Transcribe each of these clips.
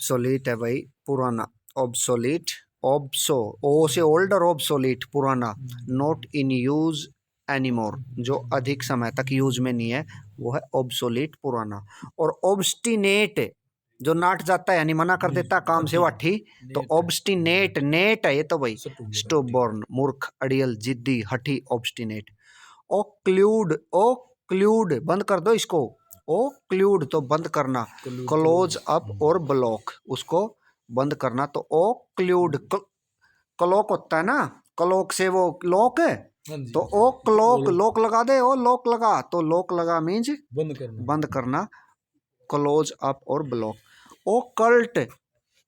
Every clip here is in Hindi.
ऑब्सोलीट है भाई, पुराना। ऑब्सोलीट, ऑब्सो, ओ से ओल्ड और ऑब्सोलीट पुराना। नॉट इन यूज एनीमोर, जो अधिक समय तक यूज में नहीं है वो है ऑब्सोलीट, पुराना। और ऑब्स्टिनेट, जो नाट जाता है यानी मना कर देता है काम से वो हठी, तो ऑब्स्टिनेट, नेट है ये तो भाई। स्टोबॉर्न, मूर्ख, अड़ियल, जिद्दी, हठी, ऑब्स्टिनेट। ओक्लूड, ओक्लूड, बंद कर दो इसको। ओक्लूड तो बंद करना, क्लोज अप और ब्लॉक, उसको बंद करना। तो ओक्लूड, क्लॉक होता है ना, क्लॉक से वो लॉक है, तो ओ क्लॉक, लॉक लगा दे, ओ लॉक लगा, तो लॉक लगा मीन्स बंद करना, क्लोज अप और ब्लॉक। ओ कल्ट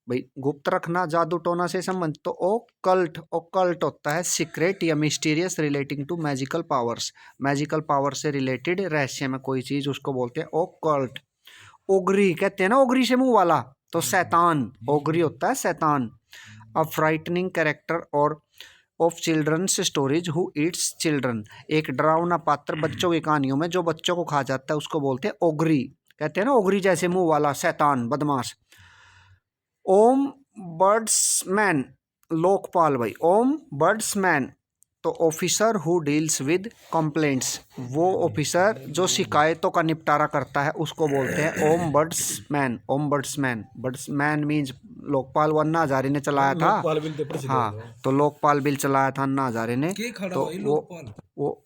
भाई, गुप्त रखना, जादू टोना से संबंध। तो ओकल्ट, ओकल्ट होता है सीक्रेट या mysterious relating to magical powers, magical power से रिलेटेड रहस्य में कोई चीज, उसको बोलते हैं ओकल्ट। ओगरी कहते हैं ना, ओगरी से मुंह वाला, तो शैतान, ओगरी होता है शैतान। अ फ्राइटनिंग कैरेक्टर और of children's stories who eats children, एक डरावना पात्र बच्चों की कहानियों में जो बच्चों को खा जाता है उसको बोलते हैं ओगरी। कहते हैं ना ओगरी जैसे मुंह वाला, शैतान, बदमाश। ओम बर्ड्समैन, लोकपाल भाई। ओम बर्ड्समैन, तो officer who deals with complaints, वो ऑफिसर जो शिकायतों का निपटारा करता है उसको बोलते हैं ओम बर्ड्समैन। ओम बर्ड्समैन, बर्ड्समैन मीन्स लोकपाल, वो अन्ना हजारे ने चलाया था। हाँ, तो लोकपाल बिल चलाया था अन्ना हजारे ने, तो वो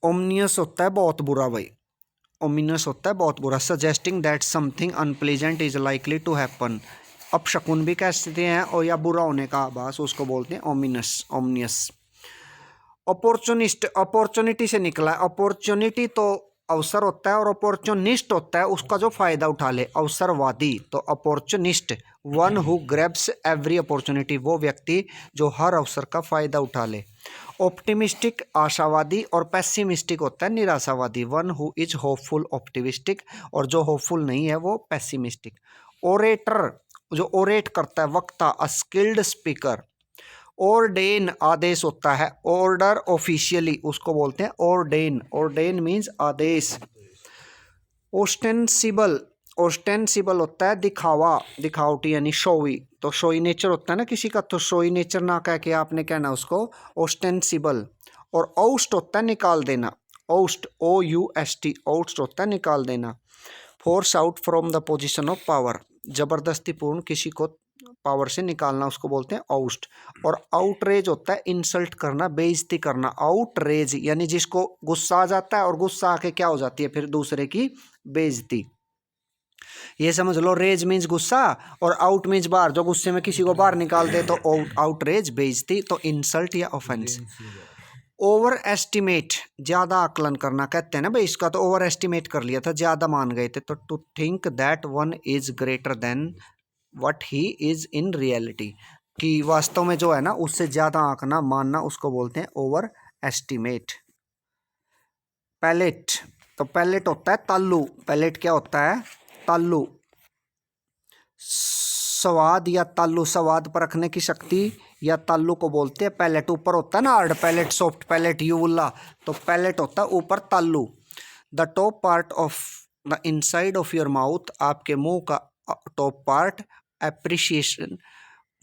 ओमनियस होता है बहुत बुरा भाई, ओमिनस होता है बहुत बुरा। Suggesting that something unpleasant is likely to happen, अपशकुन भी कह सकते हैं, और या बुरा होने का आभास, उसको बोलते हैं ओमिनस, ओमनियस। अपॉर्चुनिस्ट, अपॉर्चुनिटी से निकला है, अपॉर्चुनिटी तो अवसर होता है, और अपॉर्चुनिस्ट होता है उसका जो फायदा उठा ले, अवसरवादी। तो opportunist, one who grabs every opportunity, वो व्यक्ति जो हर अवसर का फायदा उठा ले। ऑप्टिमिस्टिक, आशावादी, और पेसिमिस्टिक होता है निराशावादी। One who is hopeful, optimistic, और जो होपफुल नहीं है वो पेसिमिस्टिक। ओरेटर, जो ओरेट करता है, वक्ता, अ स्किल्ड स्पीकर। ऑर्डेन, आदेश होता है, ऑर्डर ऑफिशियली, उसको बोलते हैं ऑर्डेन, ऑर्डेन मीन्स आदेश। ओस्टेंसिबल, ओस्टेंसिबल होता है दिखावा, दिखावटी यानी शोई, तो शोई नेचर होता है ना किसी का, तो शोई नेचर ना कह के आपने कहना उसको ओस्टेंसिबल। और ओस्ट होता है निकाल देना, ओस्ट, ओ यू एस टी, ओस्ट होता है निकाल देना। Force out from the position of power, जबरदस्ती पूर्ण किसी को पावर से निकालना, उसको बोलते हैं आउस्ट। और आउटरेज होता है इंसल्ट करना, बेइज्जती करना। आउटरेज यानी जिसको गुस्सा आ जाता है और गुस्सा आके क्या हो जाती है फिर दूसरे की बेइज्जती, ये समझ लो। रेज मीन्स गुस्सा और आउट मीन्स बाहर, जो गुस्से में किसी को बाहर निकाल दे तो आउटरेज, बेइज्जती, तो इंसल्ट या ऑफेंस। ओवर एस्टिमेट, ज्यादा आकलन करना, कहते हैं ना भाई इसका तो ओवर एस्टिमेट कर लिया था, ज्यादा मान गए थे। तो to think that one is greater than what he is in reality, कि वास्तव में जो है ना उससे ज्यादा आंकना, मानना, उसको बोलते हैं ओवर एस्टिमेट। पैलेट, तो पैलेट होता है ताल्लू, पैलेट क्या होता है, ताल्लू। स्वाद या ताल्लू, स्वाद परखने की शक्ति या ताल्लू को बोलते हैं पैलेट। ऊपर होता है ना hard palate, soft palate, uvula, तो पैलेट होता है ऊपर ताल्लू। The top part of the inside of your mouth, आपके मुंह का top part. Appreciation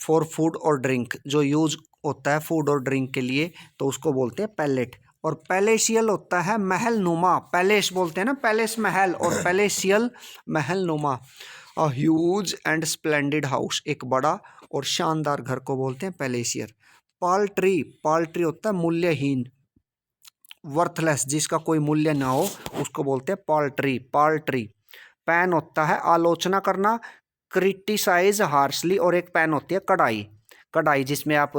for food और ड्रिंक, जो यूज होता है फूड और ड्रिंक के लिए, तो उसको बोलते हैं पैलेट। और पैलेशियल होता है महल नुमा, पैलेस बोलते हैं ना, पैलेस महल, और पैलेशियल महल नुमा। A huge and splendid house, एक बड़ा और शानदार घर को बोलते हैं पैलेसियर। पाल्ट्री, पाल्ट्री होता है मूल्यहीन, वर्थलेस, जिसका कोई मूल्य ना हो, उसको बोलते हैं पाल्ट्री, पाल्ट्री। पैन होता है आलोचना करना, क्रिटिसाइज हार्शली, और एक पैन होती है कढ़ाई, कढ़ाई जिसमें आप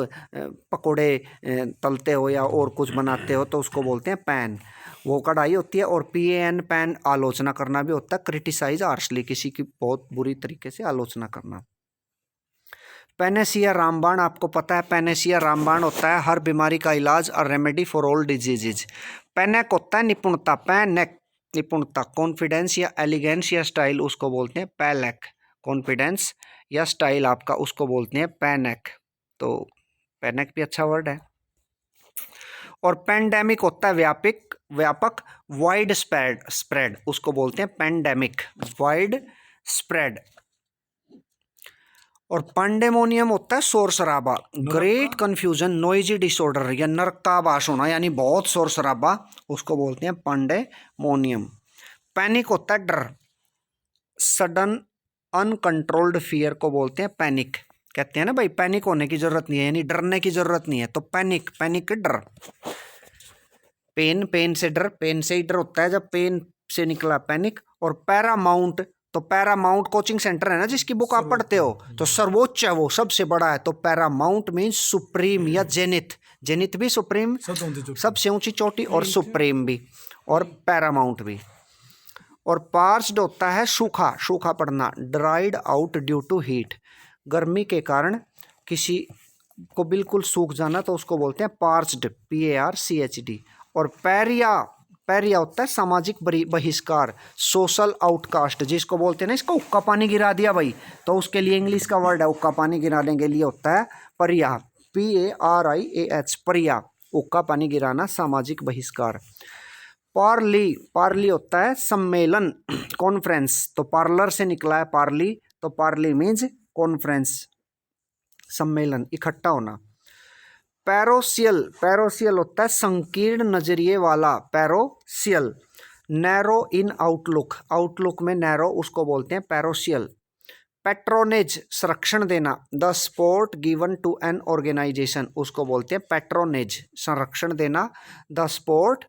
पकोड़े तलते हो या और कुछ बनाते हो तो उसको बोलते हैं पैन, वो कढ़ाई होती है। और PAN, पैन, आलोचना करना भी होता है, क्रिटिसाइज हार्शली, किसी की बहुत बुरी तरीके से आलोचना करना। पेनेसिया, रामबाण, आपको पता है पेनेसिया रामबाण होता है हर बीमारी का इलाज, और रेमेडी फॉर ऑल डिजीजेज। पेनेक होता है निपुणता, पैनेक, निपुणता। कॉन्फिडेंस या एलिगेंस या स्टाइल, उसको बोलते हैं पैलेक, कॉन्फिडेंस या स्टाइल आपका, उसको बोलते हैं पैनेक। तो पैनेक भी अच्छा वर्ड है। और पेंडेमिक होता है व्यापक व्यापक, वाइड स्प्रेड उसको बोलते हैं पेंडेमिक, वाइड स्प्रेड। और पंडेमोनियम होता है शोर शराबा, ग्रेट कंफ्यूजन, नॉइजी डिसऑर्डर या नरक का आभास होना यानी बहुत शोर शराबा, उसको बोलते हैं पंडेमोनियम। पैनिक होता है डर, सडन अनकंट्रोल्ड फियर को बोलते हैं पैनिक। कहते हैं ना भाई पैनिक होने की जरूरत नहीं है, यानी डरने की जरूरत नहीं है, तो पैनिक, पैनिक डर। पेन, पेन से डर, पेन से ही डर होता है जब पेन से निकला पैनिक। और पैरामाउंट, तो पैरामाउंट कोचिंग सेंटर है ना जिसकी बुक आप पढ़ते हो, तो सर्वोच्च है वो, सबसे बड़ा है, तो पैरामाउंट मीन्स सुप्रीम या जेनिथ, जेनिथ भी सुप्रीम, सबसे ऊंची चोटी, और सुप्रीम भी, और पैरामाउंट भी। और पार्च्ड होता है सूखा, सूखा पड़ना, dried out due to heat, गर्मी के कारण किसी को बिल्कुल सूख जाना तो उसको बोलते हैं पार्च्ड, PARCHD। और पैरिया, पैरिया होता है सामाजिक बहिष्कार, सोशल आउटकास्ट, जिसको बोलते हैं ना इसका उक्का पानी गिरा दिया भाई, तो उसके लिए इंग्लिश का वर्ड है उक्का पानी गिराने के लिए होता है परिया, PARIAH, परिया, उक्का पानी गिराना, सामाजिक बहिष्कार। पार्ली, पार्ली होता है सम्मेलन, कॉन्फ्रेंस, तो पार्लर से निकला है पार्ली, तो पार्ली मीन्स कॉन्फ्रेंस, सम्मेलन, इकट्ठा होना। पैरोसियल, पैरोसियल होता है संकीर्ण नजरिए वाला, parochial. Narrow in outlook, outlook में नैरो, उसको बोलते हैं पैरोसियल। पैट्रोनेज, संरक्षण देना, the support given to an organization, उसको बोलते हैं पैट्रोनेज, संरक्षण देना, the support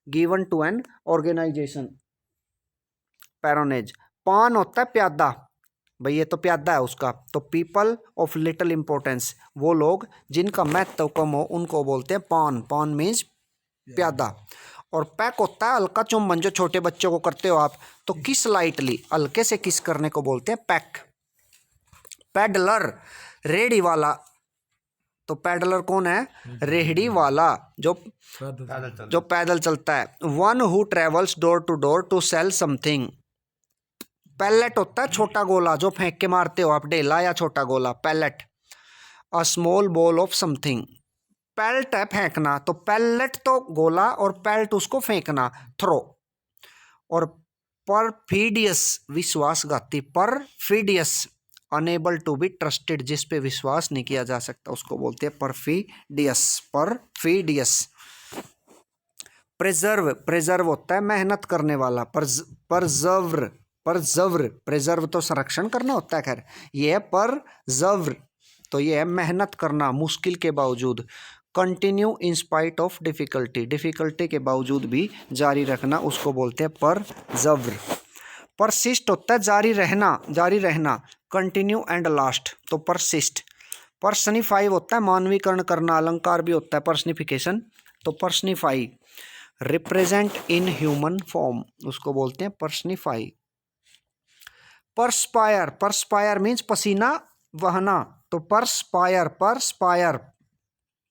given to an organization, patronage. पान होता है प्यादा, भाई ये तो प्यादा है उसका, तो पीपल ऑफ लिटिल इंपॉर्टेंस, वो लोग जिनका महत्व कम हो उनको बोलते हैं पान, पान मीन्स प्यादा। और पैक होता है हल्का चुम्बन, जो छोटे बच्चों को करते हो आप, तो किस लाइटली, हल्के से किस करने को बोलते हैं पैक। पैडलर, रेहड़ी वाला, तो पैडलर कौन है, रेहड़ी वाला, जो पैदल चलता है। One who travels door to sell something. Pellet होता है छोटा गोला, जो फेंक के मारते हो आप, ढेला या छोटा गोला, pellet. A small ball of something, pelt है फेंकना, तो पैलेट तो गोला और पैल्ट उसको फेंकना, थ्रो। और परफिडियस, विश्वासघाती, perfidious, unable to be trusted, जिस पे विश्वास नहीं किया जा सकता, उसको बोलते हैं परफिडियस, परफिडियस। प्रिजर्व, प्रिजर्व होता है मेहनत करने वाला, परजर्व, परजर्व, प्रिजर्व तो संरक्षण करना होता है, खैर ये है परजर्व, तो ये है मेहनत करना मुश्किल के बावजूद। Continue in spite of difficulty, difficulty के बावजूद भी जारी रखना, उसको बोलते हैं परजर्व। परसिस्ट होता है जारी रहना, जारी रहना, कंटिन्यू एंड लास्ट, तो परसिस्ट। पर्सनिफाई होता है मानवीकरण करना, अलंकार भी होता है पर्सनिफिकेशन, तो पर्सनिफाई। रिप्रेजेंट इन ह्यूमन फॉर्म, उसको बोलते हैं पर्सनिफाई। परस्पायर, परस्पायर मीन्स पसीना बहना, तो परस्पायर, परस्पायर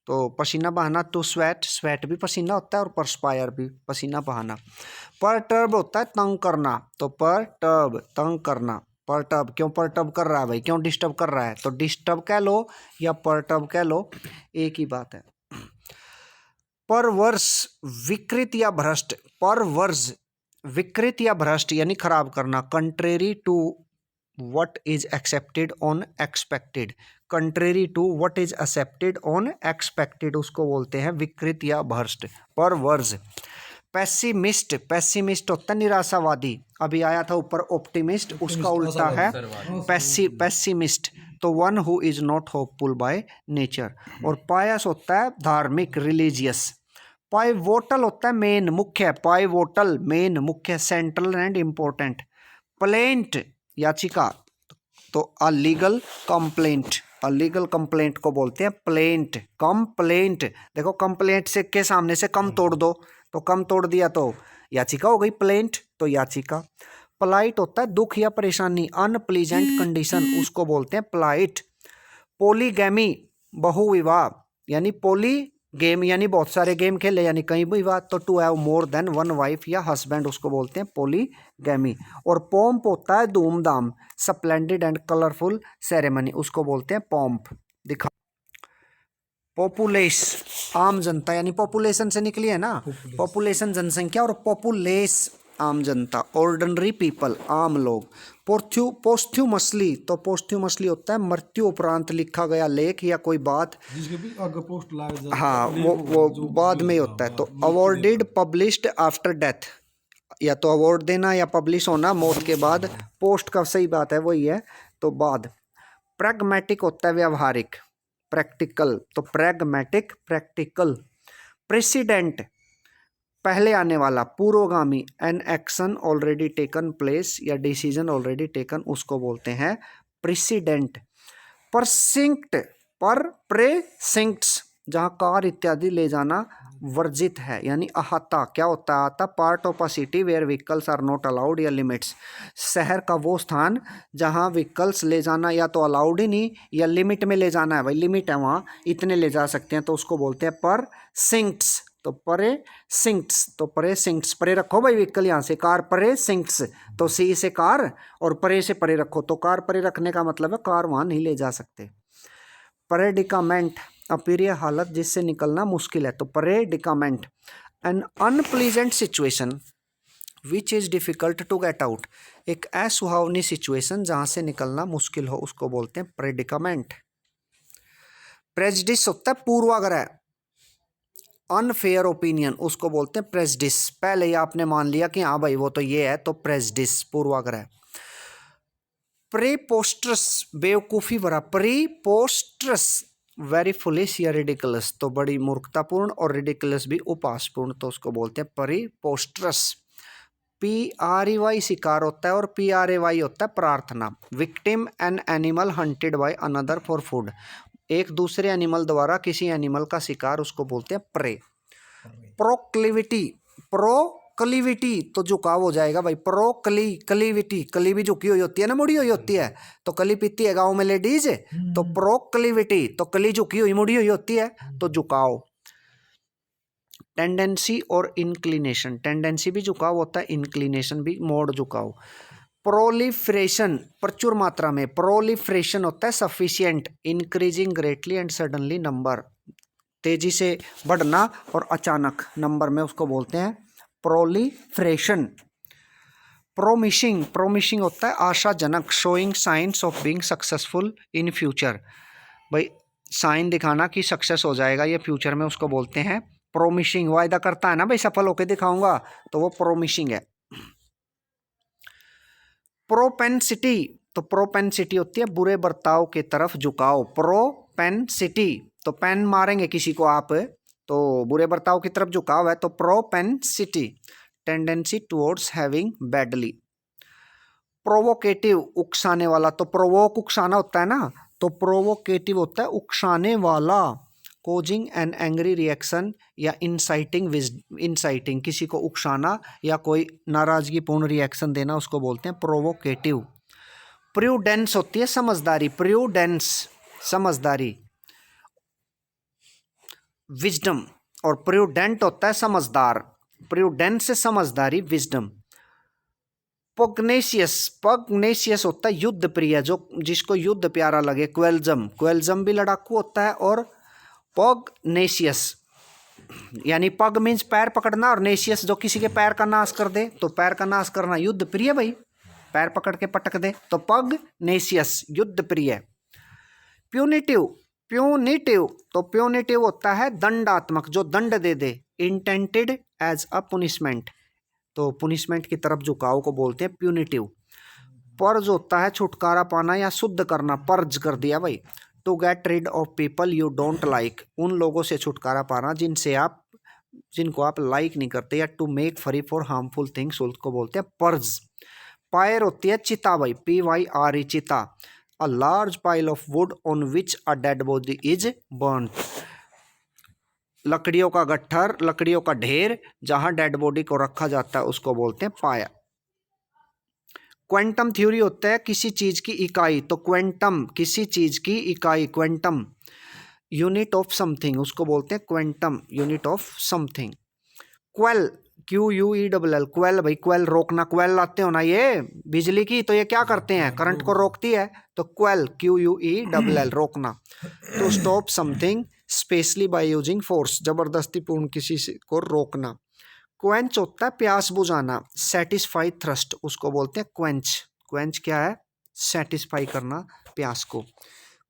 तो पसीना बहाना, तो स्वेट, स्वेट भी पसीना होता है, और परस्पायर भी पसीना बहाना। परटर्ब होता है तंग करना, तो परटर्ब, तंग करना, परटर्ब, क्यों परटर्ब कर रहा है भाई, क्यों डिस्टर्ब कर रहा है, तो डिस्टर्ब कह लो या परटर्ब कह लो, एक ही बात है। परवर्स, विकृत या भ्रष्ट, परवर्स, विकृत या भ्रष्ट यानी खराब करना, contrary to what is accepted on expected, contrary to what is accepted on expected, उसको बोलते हैं विकृत या भ्रष्ट, परवर्स। पेसिमिस्ट, पेसिमिस्ट होता है निराशावादी, अभी आया था ऊपर ऑप्टिमिस्ट, उसका उल्टा है पेसिमिस्ट, तो one who is not hopeful by nature. और पायस होता है धार्मिक, रिलीजियस। पाइवोटल होता है मेन, मुख्य, पाइवोटल मेन, मुख्य, सेंट्रल एंड इम्पोर्टेंट। प्लेंट, याचिका, तो अलीगल कंप्लेंट, अलीगल कंप्लेंट को बोलते हैं प्लेंट, कंप्लेंट। देखो कंप्लेंट से के सामने से कम तोड़ दो, तो कम तोड़ दिया तो याचिका हो गई, प्लेंट तो याचिका। प्लाइट होता है दुख या परेशानी, अनप्लीजेंट कंडीशन, उसको बोलते हैं प्लाइट। पोलीगैमी, बहुविवाह, यानी पोली गेम यानी बहुत सारे गेम खेले यानी कई विवाह, तो to have more than one wife या हस्बैंड, उसको बोलते हैं पोलीगैमी। और पोम्प होता है धूमधाम, स्प्लेंडेड एंड कलरफुल सेरेमनी, उसको बोलते हैं पोम्प। दिखा पॉपुलेस आम जनता, यानी पॉपुलेशन से निकली है ना, पॉपुलेशन जनसंख्या, और पॉपुलेस आम जनता, ऑर्डिनरी पीपल आम लोग। पोस्ट्यूमसली, तो पोस्ट्यूमसली होता है मृत्यु उपरांत लिखा गया लेख या कोई बात, जिसके भी आगे पोस्ट लग जाता है, हाँ वो बाद में होता है। तो अवॉर्डेड पब्लिश्ड आफ्टर डेथ, या तो अवार्ड देना या पब्लिश होना मौत के बाद, पोस्ट का सही बात है वही है, तो बाद। प्रैग्मेटिक होता है व्यवहारिक, प्रैक्टिकल, तो प्रैग्मेटिक प्रैक्टिकल। प्रेसिडेंट पहले आने वाला, पूर्वगामी, an action already taken place या डिसीजन ऑलरेडी टेकन, उसको बोलते हैं प्रेसिडेंट। परसिंक्ट, पर प्रेसिंक्ट्स, जहाँ कार इत्यादि ले जाना वर्जित है, यानी अहाता, क्या होता है अहाता, part of a city where vehicles are not allowed या लिमिट्स, शहर का वो स्थान जहाँ व्हीकल्स ले जाना या तो अलाउड ही नहीं या लिमिट में ले जाना है, भाई लिमिट है वहाँ इतने ले जा सकते हैं, तो उसको बोलते हैं पर सिंक्ट्स। तो परे सिंक्ट्स, तो परे सिंक्ट्स, परे रखो भाई व्हीकल, यहाँ से कार परे सिंक्ट्स, तो सी से कार और परे से परे रखो, तो कार परे रखने का मतलब है कार वहाँ नहीं ले जा सकते। प्रेडिकामेंट, अप्रिय हालत जिससे निकलना मुश्किल है, तो predicament, an unpleasant situation which is difficult to get out, एक असुहावनी सिचुएशन जहाँ से निकलना मुश्किल हो, उसको बोलते हैं प्रेडिकामेंट। प्रेजुडिस होता है पूर्वाग्रह, अनफेयर ओपिनियन, उसको बोलते हैं प्रेजुडिस, पहले ही आपने मान लिया कि हाँ भाई वो तो ये है, तो प्रेजुडिस पूर्वाग्रह। प्रीपोस्ट्रस, बेवकूफ़ी भरा, प्रीपोस्ट्रस वेरी फुलिश या रिडिकुलस, तो बड़ी मूर्खतापूर्ण, और रिडिकुलस भी उपहासपूर्ण, तो उसको बोलते हैं प्रीपोस्ट्रस। PREY शिकार होता है और PRAY होता है प्रार्थना। Victim, an animal hunted by another for food, एक दूसरे एनिमल द्वारा किसी एनिमल का शिकार, उसको बोलते हैं प्रे। प्रोक्लिविटी, प्रोक्लिविटी तो झुकाव हो जाएगा भाई, प्रोक्लिविटी, कली भी झुकी हुई होती है ना, मुड़ी हुई होती है, तो कली पीती है गाँव में लेडीज, तो प्रोक्लिविटी, तो कली झुकी हुई मुड़ी हुई होती है, तो झुकाव। टेंडेंसी और इंक्लिनेशन, टेंडेंसी भी झुकाव होता है, इंक्लिनेशन भी मोड़ झुकाव। प्रोलिफरेशन, प्रचुर मात्रा में, प्रोलिफरेशन होता है sufficient, increasing greatly and suddenly number, तेजी से बढ़ना और अचानक नंबर में, उसको बोलते हैं प्रोलिफरेशन। प्रोमिसिंग, प्रोमिसिंग होता है आशाजनक, showing science of being successful in future, भाई साइन दिखाना कि सक्सेस हो जाएगा ये फ्यूचर में, उसको बोलते हैं प्रोमिसिंग, वायदा करता है ना भाई सफल होके दिखाऊंगा, तो वो प्रोमिसिंग है। प्रोपेंसिटी, तो प्रोपेंसिटी होती है बुरे बर्ताव के तरफ झुकाव, प्रोपेंसिटी, तो पेन मारेंगे किसी को आप तो बुरे बर्ताव की तरफ झुकाव है, तो propensity. Tendency towards having badly. Provocative, उकसाने वाला, तो प्रोवोक उकसाना होता है ना, तो प्रोवोकेटिव होता है उकसाने वाला। कोजिंग एन एंग्री रिएक्शन या इंसाइटिंग, किसी को उकसाना या कोई नाराजगीपूर्ण रिएक्शन देना, उसको बोलते हैं प्रोवोकेटिव। प्रूडेंस होती है समझदारी, प्रूडेंस समझदारी। विजडम, और प्रूडेंट होता है समझदार, प्रूडेंस समझदारी, विजडम। पग्नेशियस, पग्नेशियस होता है युद्ध प्रिय, जो जिसको युद्ध प्यारा लगे, क्वेल्जम, क्वेल्जम भी लड़ाकू होता है, और पग्नेशियस यानी पग मीन्स पैर पकड़ना, और नेशियस जो किसी के पैर का नाश कर दे, तो पैर का नाश करना युद्ध प्रिय भाई, पैर पकड़ के पटक दे, तो पग्नेशियस युद्ध प्रिय। प्यूनिटिव, प्यूनिटिव, तो प्यूनिटिव होता है दंडात्मक, जो दंड दे दे, इंटेंटेड एज अ पुनिशमेंट, तो पुनिशमेंट की तरफ झुकाव को बोलते हैं प्यूनिटिव। पर्ज होता है छुटकारा पाना या शुद्ध करना, पर्ज कर दिया भाई, to get rid of people you don't like, उन लोगों से छुटकारा पाना जिनको आप लाइक नहीं करते, या to make free for harmful things, उसको बोलते हैं पर्ज। पायर होती है चिता भाई, PYRE चिता, a large pile of would on which a dead body is burn, लकड़ियों का गट्ठर, लकड़ियों का ढेर जहां डेड बॉडी को रखा जाता है, उसको बोलते हैं पाया। क्वांटम थ्योरी होता है किसी चीज की इकाई, तो क्वांटम किसी चीज की इकाई, क्वांटम यूनिट ऑफ समथिंग, उसको बोलते हैं quantum unit of something. Quail, QUELL, quail भाई, क्वेल रोकना, क्वेल लाते हो ना ये बिजली की, तो ये क्या करते हैं, करंट को रोकती है, तो क्वेल QUELL रोकना। To stop something specially by using force, जबरदस्ती पूर्ण किसी से को रोकना। क्वेंच होता है प्यास बुझाना, सेटिस्फाई थ्रस्ट उसको बोलते हैं क्वेंच। क्वेंच क्या है? सेटिस्फाई करना प्यास को।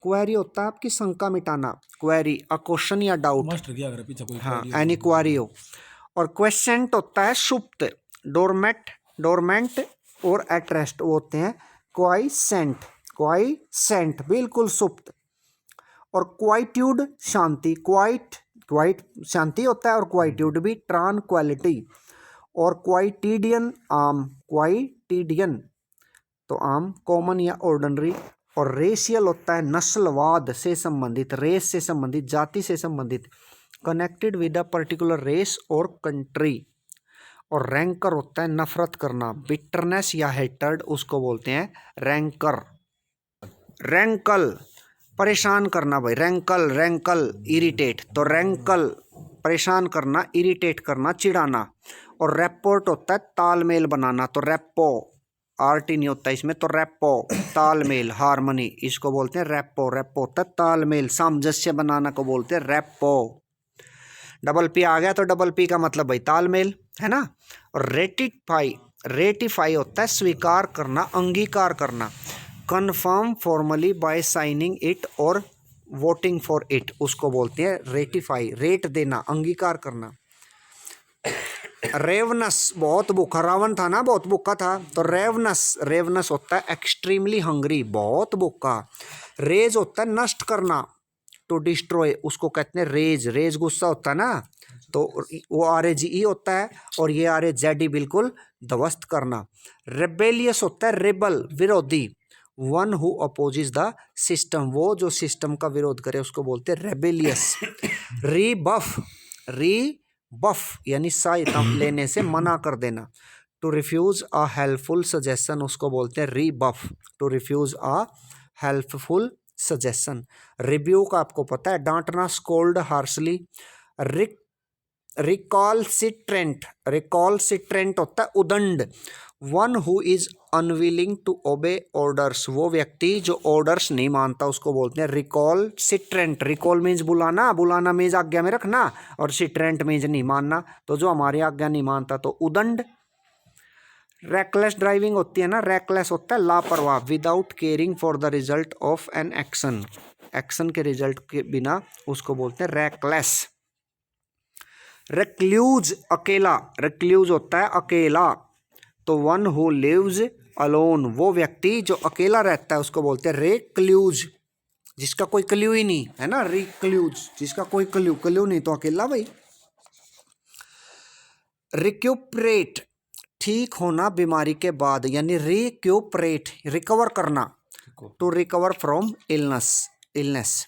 क्वेरी होता है आपकी शंका मिटाना, क्वेरी अ क्वेश्चन या डाउट, मास्टर क्या करे पीछे कोई हाँ query हो एनी तो। क्वारी हो। और क्वेश्चंट होता है सुप्त, डोरमेट डोरमेंट और एट रेस्ट वो होते हैं क्वाइसेंट, क्वाइसेंट बिल्कुल सुप्त। और क्वाइट्यूड शांति, क्वाइट क्वाइट शांति होता है, और क्वाइट्यूड भी ट्रांक्वालिटी। और क्वाइटिडियन आम, क्वाइटिडियन तो आम कॉमन या ऑर्डिनरी। और रेशियल होता है नस्लवाद से संबंधित, रेस से संबंधित, जाति से संबंधित, connected with a particular race और कंट्री। और रैंकर होता है नफरत करना, बिटरनेस या हेटर्ड उसको बोलते हैं रैंकर। रैंकल परेशान करना भाई, रैंकल रैंकल इरिटेट, तो रैंकल परेशान करना, इरिटेट करना, चिढ़ाना। और रैपोर्ट होता है तालमेल बनाना, तो रैपो आरटी नहीं होता इसमें, तो रैपो तालमेल हारमोनी इसको बोलते हैं रैपो। रैपो होता है तालमेल, सामंजस्य बनाना को बोलते हैं रैपो। डबल पी आ गया तो डबल पी का मतलब भाई तालमेल है ना। और रेटिफाई, रेटिफाई होता है स्वीकार करना, अंगीकार करना। Confirm formally by signing it और वोटिंग फॉर इट उसको बोलते हैं रेटिफाई, रेट देना, अंगीकार करना। रेवनस बहुत भूखा, रावण था ना बहुत भूखा था, तो रेवनस, रेवनस होता है एक्सट्रीमली हंग्री, बहुत भूखा। रेज होता है नष्ट करना, टू डिस्ट्रॉय उसको कहते हैं रेज, रेज गुस्सा होता है ना, तो वो RAGE होता है, और ये RAZE बिल्कुल ध्वस्त करना। रेबेलियस होता है रेबल विरोधी, one who opposes the system वो जो सिस्टम का विरोध करे उसको बोलते हैं रेबेलियस। रीबफ, रीबफ यानी सहायता लेने से मना कर देना, to refuse a helpful suggestion उसको बोलते हैं rebuff, to refuse a helpful suggestion. Rebuke आपको पता है डांटना, स्कोल्ड हार्शली। रिकॉलसिट्रेंट, रिकॉलसिट्रेंट होता है उदंड, one who is unwilling to obey orders वो व्यक्ति जो ऑर्डर्स नहीं मानता उसको बोलते हैं रिकॉलसिट्रेंट। रिकॉल मीन्स बुलाना, बुलाना मीन्स आज्ञा में रखना, और सिट्रेंट मीन्स नहीं मानना, तो जो हमारी आज्ञा नहीं मानता तो उदंड। रैकलेस ड्राइविंग होती है ना, रैकलेस होता है लापरवाह, without caring for the result of an action, action के रिजल्ट के बिना उसको बोलते हैं रैकलेस। रिक्लूज अकेला, रिक्लूज होता है अकेला, तो वन हु लिव्स अलोन वो व्यक्ति जो अकेला रहता है उसको बोलते हैं रिक्लूज, जिसका कोई क्ल्यू ही नहीं है ना, रिक्लूज जिसका कोई क्ल्यू, क्ल्यू नहीं तो अकेला भाई। रिक्यूपरेट ठीक होना बीमारी के बाद, यानी रिक्यूपरेट रिकवर करना, to recover from illness, illness.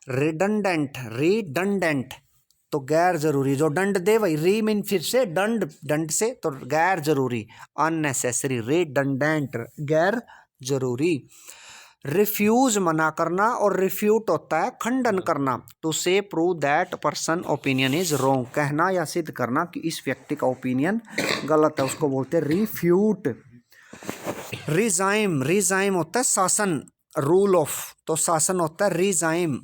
Redundant, redundant तो गैर जरूरी, जो दंड दे वही, री मीन फिर से, दंड दंड से, तो गैर जरूरी, अननेसेसरी, रिडंडेंट गैर जरूरी। रिफ्यूज मना करना, और रिफ्यूट होता है खंडन करना, टू से prove that person opinion is wrong कहना या सिद्ध करना कि इस व्यक्ति का ओपिनियन गलत है उसको बोलते हैं रिफ्यूट। रिजाइम, रिजाइम होता है शासन, रूल ऑफ, तो शासन होता है रिजाइम।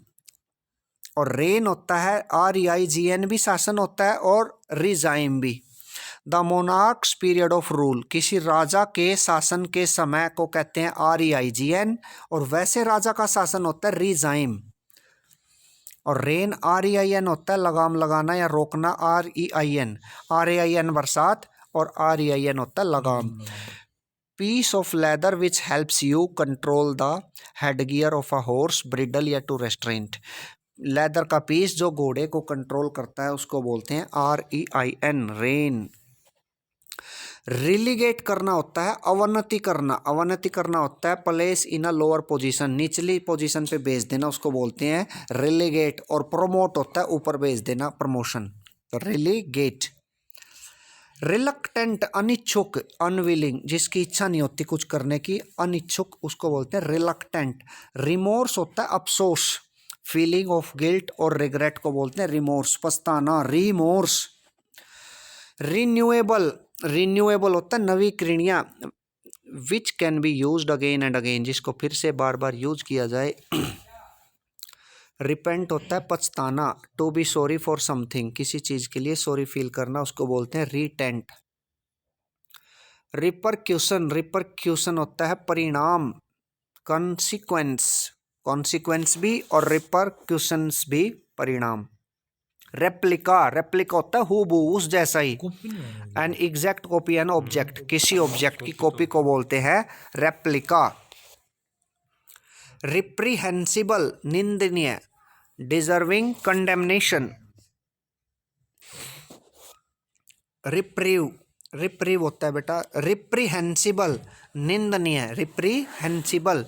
और रेन होता है REIGN भी शासन होता है, और रिजाइम भी। The monarchs period of rule किसी राजा के शासन के समय को कहते हैं REIGN, और वैसे राजा का शासन होता है रिजाइम। और रेन REIN होता है लगाम लगाना या रोकना, REIN बरसात, और REIN होता है लगाम। Piece of leather which helps you control the head gear of a horse, bridle या टू रेस्ट्रेंट, लेदर का पीस जो घोड़े को कंट्रोल करता है उसको बोलते हैं REIN, रेन। रिलीगेट करना होता है अवनति करना, अवनति करना होता है place in a lower position, निचली पोजीशन पे भेज देना उसको बोलते हैं रिलीगेट। और प्रोमोट होता है ऊपर भेज देना, प्रमोशन, तो रिलीगेट। रिलक्टेंट अनिच्छुक, अनविलिंग जिसकी इच्छा नहीं होती कुछ करने की, अनिच्छुक उसको बोलते हैं रिलक्टेंट। रिमोर्स होता है अफसोस, फीलिंग ऑफ गिल्ट और रिग्रेट को बोलते हैं रिमोर्स, पछताना, रिमोर्स। रिन्यूएबल, रिन्यूएबल होता है नवीकरणीय, which can be used again and again जिसको फिर से बार बार यूज किया जाए। रिपेंट होता है पछताना, to be sorry for something, किसी चीज के लिए सॉरी फील करना, उसको बोलते हैं रीटेंट। रिपरक्यूशन, रिपरक्यूशन होता है परिणाम, कॉन्सिक्वेंस, कॉन्सिक्वेंस भी और रिपरक्यूशंस भी परिणाम। रेप्लिका, रेप्लिका होता है हूबहू, उस जैसा ही। कॉपी नहीं होगा। An exact copy, an object, किसी ऑब्जेक्ट की कॉपी को बोलते हैं रेप्लिका। रिप्रीहेंसिबल, निंदनीय, डिजर्विंग कंडेमनेशन। रिप्रीव, रिप्रीव होता है बेटा रिप्रीहेंसिबल, निंदनीय, रिप्रीहेंसिबल,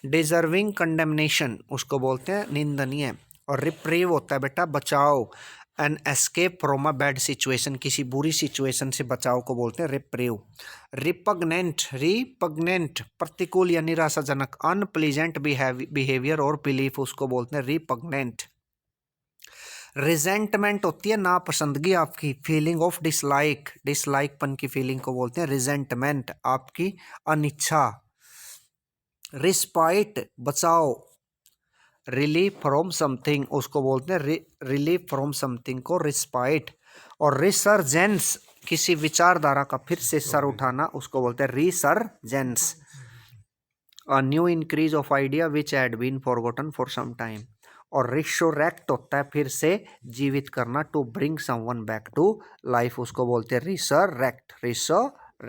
डिजर्विंग कंडेमनेशन, उसको बोलते हैं निंदनीय। और रिप्रीव होता है बेटा बचाओ, an escape from a bad situation, किसी बुरी सिचुएशन से बचाव को बोलते हैं रिप्रीव। रिपग्नेंट, रिपग्नेंट, प्रतिकूल या निराशाजनक, अनप्लीजेंट बिहेवियर और बिलीफ, उसको बोलते हैं रिपग्नेंट। रिजेंटमेंट होती है नापसंदगी आपकी, फीलिंग ऑफ डिसलाइक, डिसलाइकपन की फीलिंग को बोलते हैं रिजेंटमेंट, आपकी अनिच्छा। रिस्पाइट, बचाओ, रिलीफ फ्रॉम समथिंग, उसको बोलते हैं रिलीफ फ्रॉम समथिंग को रिस्पाइट। और रिसर्जेंस, किसी विचारधारा का फिर से सर उठाना, उसको बोलते हैं resurgence. A new increase of idea which had been forgotten for some time. और रिसोरेक्ट होता है फिर से जीवित करना, to bring someone back to life, उसको बोलते हैं रिसरेक्ट, रिसरेक्ट।